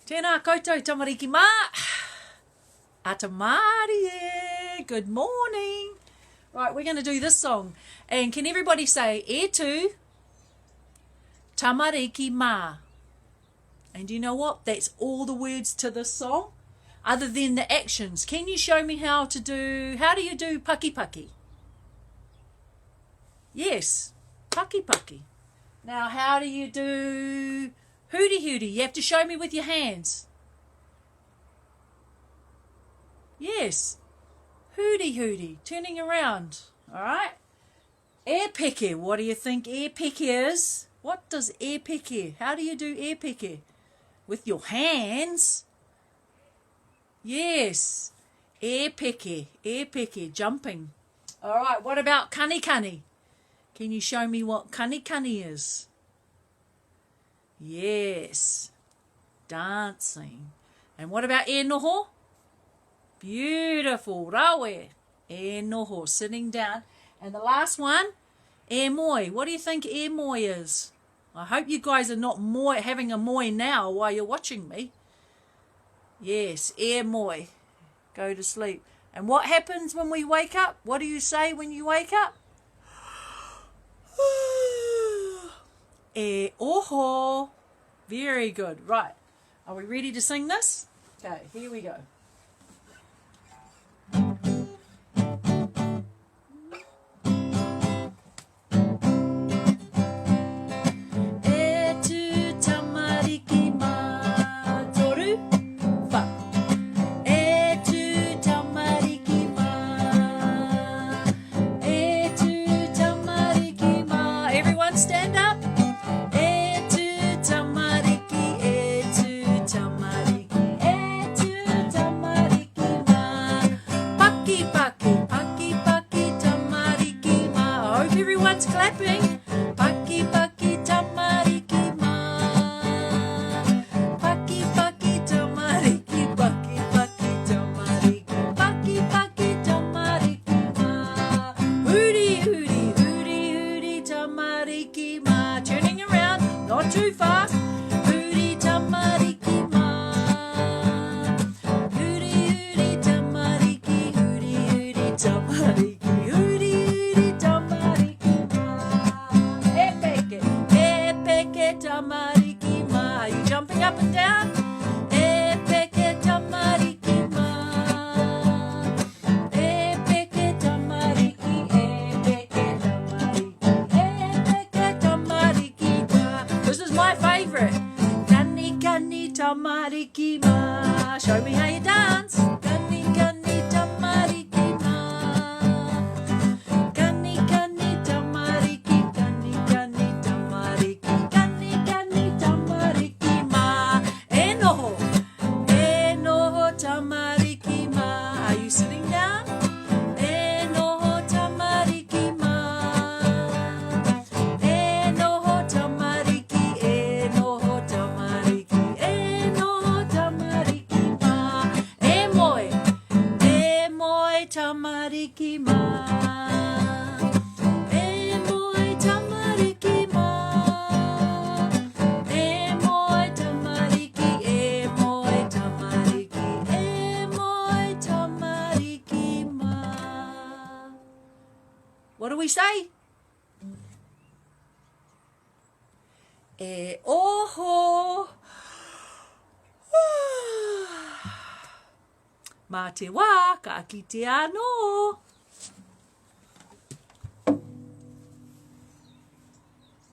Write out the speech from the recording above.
Tēnā koutou tamariki mā. Atamari e. Good morning. Right, we're going to do this song. And can everybody say, e tu tamariki mā. And you know what? That's all the words to this song, other than the actions. Can you show me how do you do paki paki? Yes, paki paki. Now, how do you do hooty hooty? You have to show me with your hands. Yes, hooty hooty, turning around. All right. Air peke. What do you think air peke is? What does air peke? How do you do air peke? With your hands. Yes, air peke, jumping. All right. What about kani kani? Can you show me what kani kani is? Yes, dancing. And what about e noho? Beautiful, rawe. E noho, sitting down. And the last one, e moi. What do you think e moi is? I hope you guys are not having a moi now while you're watching me. Yes, e moi. Go to sleep. And what happens when we wake up? What do you say when you wake up? E oho. Very good. Right. Are we ready to sing this? Okay, here we go. Stand up. E tu tamariki, e tu tamariki, e tu tamariki ma. Paki paki, paki paki tamariki ma. I hope everyone's clapping. Paki paki tamariki ma. Paki paki tamariki, paki paki tamariki, paki paki tamariki ma. Hooty hooty, hooty hooty tamariki ma. Turning around, not too fast. Hooty tamariki ma. Hooty hooty tamariki, hooty hooty tamariki, hooty hooty tamariki ma. E peke tamariki ma. Are you jumping up and down? E peke tamariki ma. E peke tamariki, e peke tamariki, e peke tamariki ma. This is my favourite. Kani kani tamariki ma. Show me how you dance. Kani kani tamariki ma. Kani kani tamariki, kani kani tamariki, kani kani tamariki ma. E noho tamariki ma. Are you sitting down? E noho tamariki ma. E noho tamariki, e noho tamariki, e noho tamariki ma. E moi tamariki ma. E moi tamariki ma. E moi tamariki, e moi tamariki, e moi tamariki ma. What do we say? E oho. Mā te wā, ka aki te anō.